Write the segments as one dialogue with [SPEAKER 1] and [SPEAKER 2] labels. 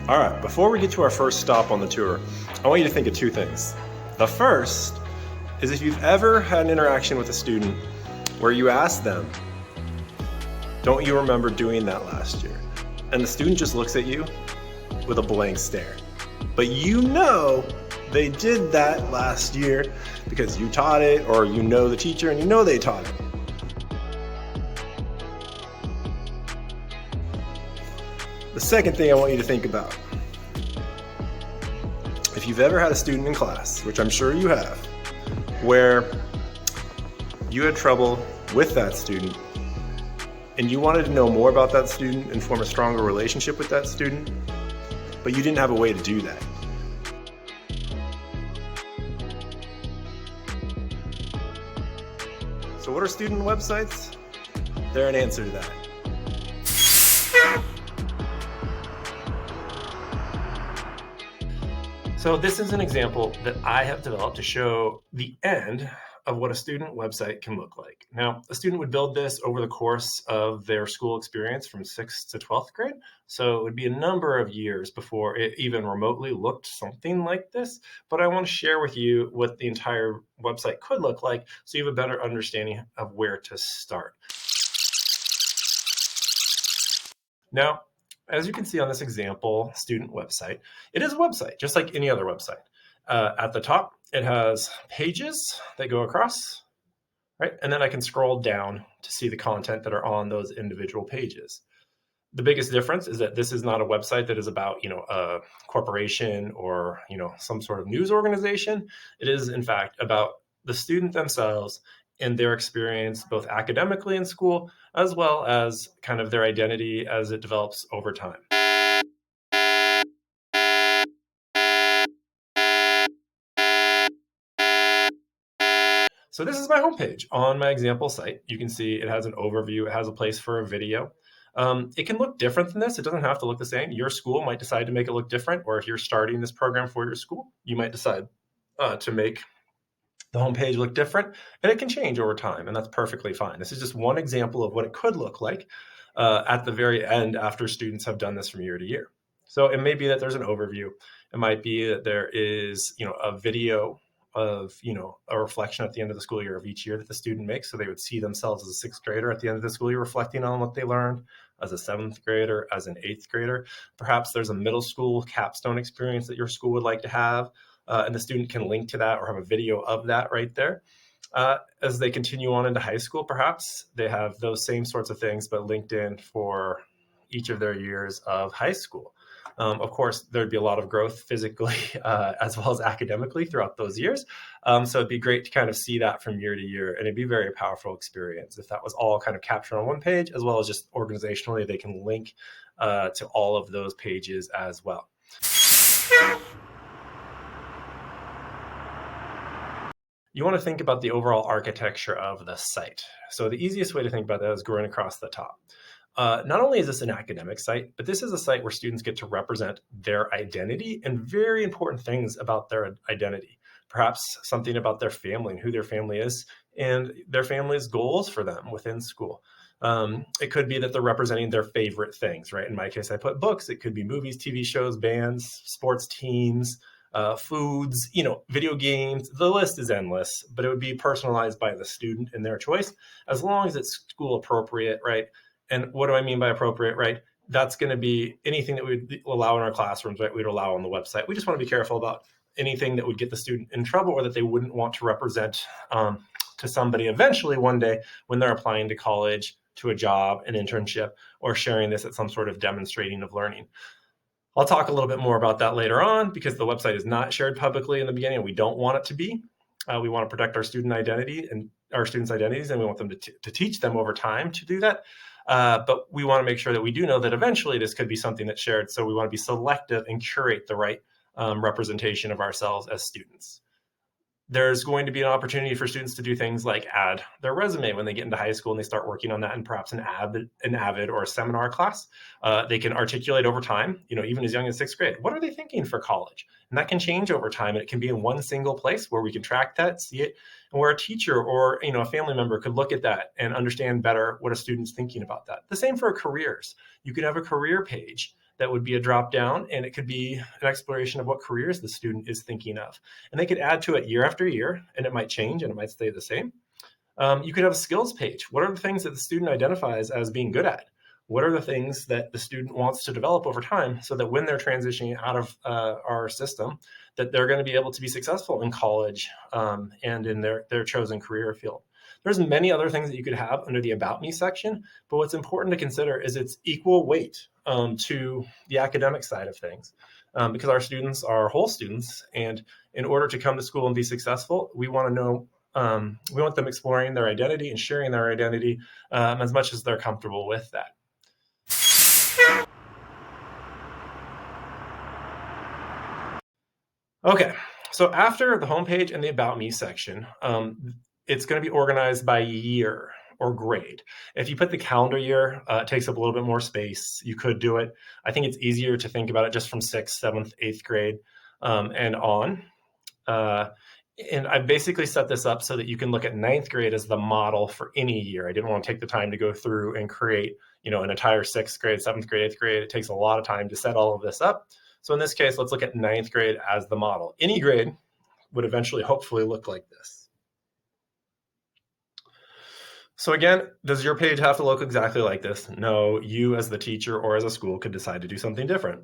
[SPEAKER 1] All right, before we get to our first stop on the tour, I want you to think of two things. The first is if you've ever had an interaction with a student where you ask them, don't you remember doing that last year? And the student just looks at you with a blank stare. But you know they did that last year because you taught it, or you know the teacher and you know they taught it. The second thing I want you to think about, if you've ever had a student in class, which I'm sure you have, where you had trouble with that student and you wanted to know more about that student and form a stronger relationship with that student, but you didn't have a way to do that. So what are student websites? They're an answer to that. So this is an example that I have developed to show the end of what a student website can look like. Now, a student would build this over the course of their school experience from 6th to 12th grade. So it would be a number of years before it even remotely looked something like this. But I want to share with you what the entire website could look like so you have a better understanding of where to start. Now, as you can see on this example student website, it is a website, just like any other website. At the top, it has pages that go across, right? And then I can scroll down to see the content that are on those individual pages. The biggest difference is that this is not a website that is about, a corporation or, some sort of news organization. It is, in fact, about the student themselves and their experience, both academically in school, as well as kind of their identity as it develops over time. So this is my homepage on my example site. You can see it has an overview. It has a place for a video. It can look different than this. It doesn't have to look the same. Your school might decide to make it look different, or if you're starting this program for your school, you might decide to make the homepage look different, and it can change over time, and that's perfectly fine. This is just one example of what it could look like at the very end after students have done this from year to year. So it may be that there's an overview. It might be that there is, a video of, a reflection at the end of the school year of each year that the student makes. So they would see themselves as a sixth grader at the end of the school year reflecting on what they learned, as a seventh grader, as an eighth grader. Perhaps there's a middle school capstone experience that your school would like to have. And the student can link to that or have a video of that right there. As they continue on into high school, perhaps they have those same sorts of things, but linked in for each of their years of high school. Of course, there'd be a lot of growth physically as well as academically throughout those years. So it'd be great to kind of see that from year to year, and it'd be a very powerful experience if that was all kind of captured on one page, as well as just organizationally, they can link to all of those pages as well. You want to think about the overall architecture of the site. So the easiest way to think about that is going across the top. Not only is this an academic site, but this is a site where students get to represent their identity and very important things about their identity. Perhaps something about their family and who their family is and their family's goals for them within school. It could be that they're representing their favorite things, right? In my case, I put books. It could be movies, TV shows, bands, sports teams, foods, video games. The list is endless, but it would be personalized by the student and their choice, as long as it's school appropriate, right? And what do I mean by appropriate, right? That's going to be anything that we'd allow in our classrooms, right? We'd allow on the website. We just want to be careful about anything that would get the student in trouble or that they wouldn't want to represent to somebody eventually one day when they're applying to college, to a job, an internship, or sharing this at some sort of demonstrating of learning. I'll talk a little bit more about that later on because the website is not shared publicly in the beginning. We don't want it to be. We want to protect our student identity and our students' identities, and we want them to teach them over time to do that. But we want to make sure that we do know that eventually this could be something that's shared. So we want to be selective and curate the right representation of ourselves as students. There's going to be an opportunity for students to do things like add their resume when they get into high school and they start working on that in perhaps an AVID or a seminar class. They can articulate over time, even as young as sixth grade, what are they thinking for college? And that can change over time. And it can be in one single place where we can track that, see it, and where a teacher or a family member could look at that and understand better what a student's thinking about that. The same for careers. You could have a career page that would be a drop down, and it could be an exploration of what careers the student is thinking of. And they could add to it year after year, and it might change and it might stay the same. You could have a skills page. What are the things that the student identifies as being good at? What are the things that the student wants to develop over time so that when they're transitioning out of our system, that they're going to be able to be successful in college and in their chosen career field? There's many other things that you could have under the About Me section, but what's important to consider is its equal weight to the academic side of things. Because our students are whole students, and in order to come to school and be successful, we want to know we want them exploring their identity and sharing their identity as much as they're comfortable with that. Okay, so after the homepage and the About Me section, it's going to be organized by year or grade. If you put the calendar year, it takes up a little bit more space. You could do it. I think it's easier to think about it just from 6th, 7th, 8th grade and on. And I basically set this up so that you can look at 9th grade as the model for any year. I didn't want to take the time to go through and create, an entire 6th grade, 7th grade, 8th grade. It takes a lot of time to set all of this up. So in this case, let's look at 9th grade as the model. Any grade would eventually, hopefully, look like this. So again, does your page have to look exactly like this? No, you as the teacher or as a school could decide to do something different.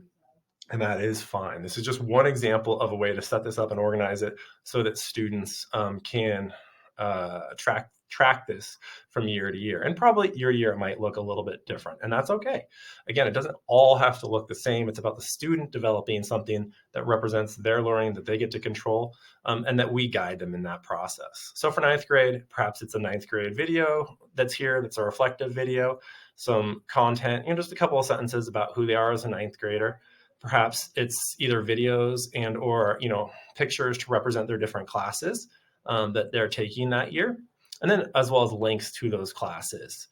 [SPEAKER 1] And that is fine. This is just one example of a way to set this up and organize it so that students can track this from year to year. And probably year to year, it might look a little bit different. And that's okay. Again, it doesn't all have to look the same. It's about the student developing something that represents their learning that they get to control and that we guide them in that process. So for 9th grade, perhaps it's a 9th grade video that's here, that's a reflective video, some content, just a couple of sentences about who they are as a 9th grader. Perhaps it's either videos and or pictures to represent their different classes that they're taking that year, and then as well as links to those classes.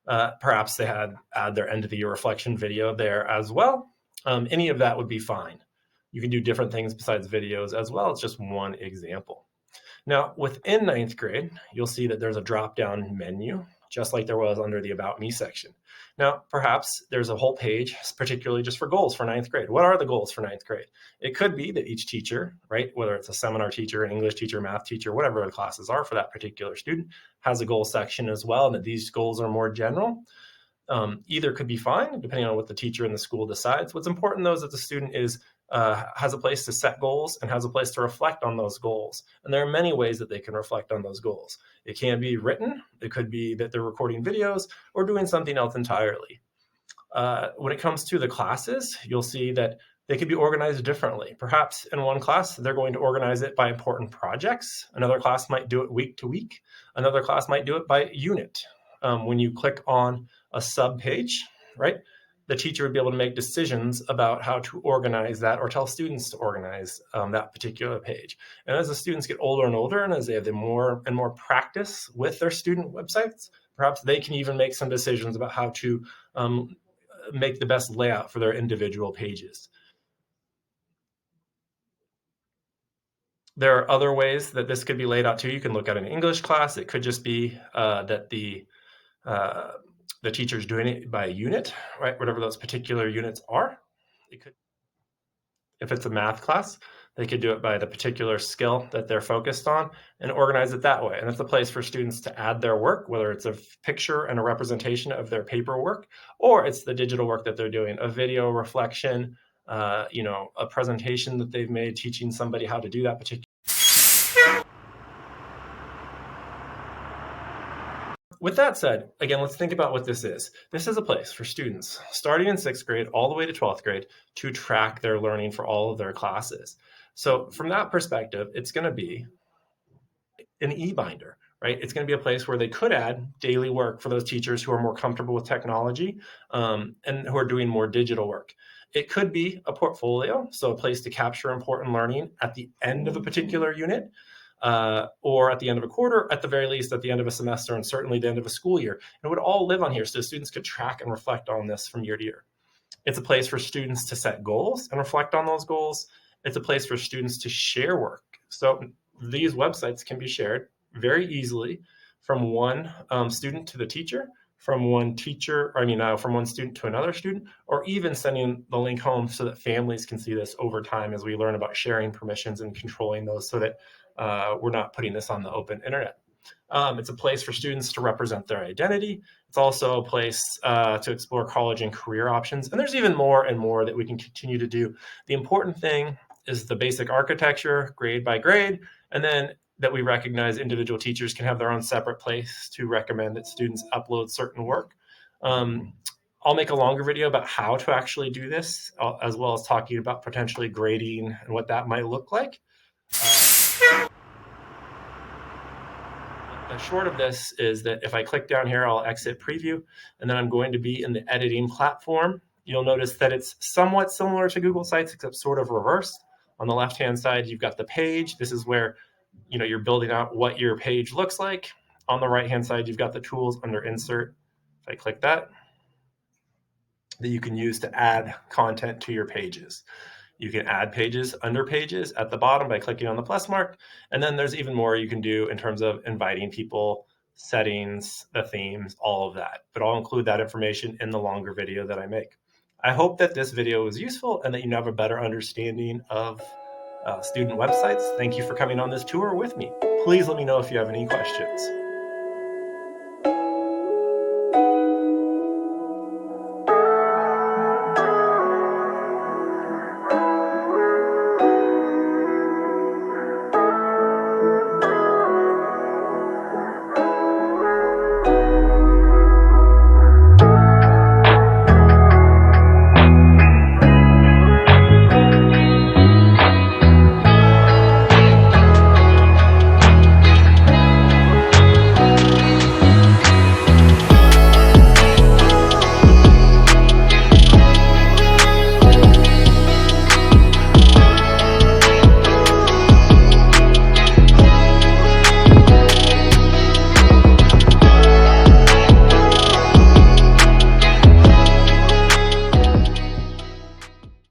[SPEAKER 1] Perhaps they add their end of the year reflection video there as well. Any of that would be fine. You can do different things besides videos as well. It's just one example. Now within 9th grade, you'll see that there's a drop-down menu, just like there was under the About Me section. Now, perhaps there's a whole page, particularly just for goals for 9th grade. What are the goals for 9th grade? It could be that each teacher, right, whether it's a seminar teacher, an English teacher, math teacher, whatever the classes are for that particular student, has a goal section as well, and that these goals are more general. Either could be fine, depending on what the teacher in the school decides. What's important, though, is that the student has a place to set goals and has a place to reflect on those goals. And there are many ways that they can reflect on those goals. It can be written. It could be that they're recording videos or doing something else entirely. When it comes to the classes, you'll see that they could be organized differently. Perhaps in one class, they're going to organize it by important projects. Another class might do it week to week. Another class might do it by unit. When you click on a sub page, right, the teacher would be able to make decisions about how to organize that or tell students to organize that particular page. And as the students get older and older, and as they have more and more practice with their student websites, perhaps they can even make some decisions about how to make the best layout for their individual pages. There are other ways that this could be laid out too. You can look at an English class. It could just be that the teacher's doing it by unit, right? Whatever those particular units are. It could, if it's a math class, they could do it by the particular skill that they're focused on and organize it that way. And it's a place for students to add their work, whether it's a picture and a representation of their paperwork, or it's the digital work that they're doing, a video reflection, a presentation that they've made teaching somebody how to do that particular. With that said, again, let's think about what this is. This is a place for students starting in 6th grade all the way to 12th grade to track their learning for all of their classes. So from that perspective, it's going to be an e-binder, right? It's going to be a place where they could add daily work for those teachers who are more comfortable with technology and who are doing more digital work. It could be a portfolio, so a place to capture important learning at the end of a particular unit. Or at the end of a quarter, at the very least at the end of a semester, and certainly the end of a school year. And it would all live on here so students could track and reflect on this from year to year. It's a place for students to set goals and reflect on those goals. It's a place for students to share work. So these websites can be shared very easily from one student to the teacher, from one teacher, from one student to another student, or even sending the link home so that families can see this over time as we learn about sharing permissions and controlling those so that we're not putting this on the open internet. It's a place for students to represent their identity. It's also a place to explore college and career options. And there's even more and more that we can continue to do. The important thing is the basic architecture, grade by grade, and then that we recognize individual teachers can have their own separate place to recommend that students upload certain work. I'll make a longer video about how to actually do this, as well as talking about potentially grading and what that might look like. The short of this is that if I click down here, I'll exit preview, and then I'm going to be in the editing platform. You'll notice that it's somewhat similar to Google Sites, except sort of reversed. On the left-hand side, you've got the page. This is where you're building out what your page looks like. On the right-hand side, you've got the tools under Insert. If I click that you can use to add content to your pages. You can add pages under pages at the bottom by clicking on the plus mark. And then there's even more you can do in terms of inviting people, settings, the themes, all of that. But I'll include that information in the longer video that I make. I hope that this video was useful and that you have a better understanding of student websites. Thank you for coming on this tour with me. Please let me know if you have any questions.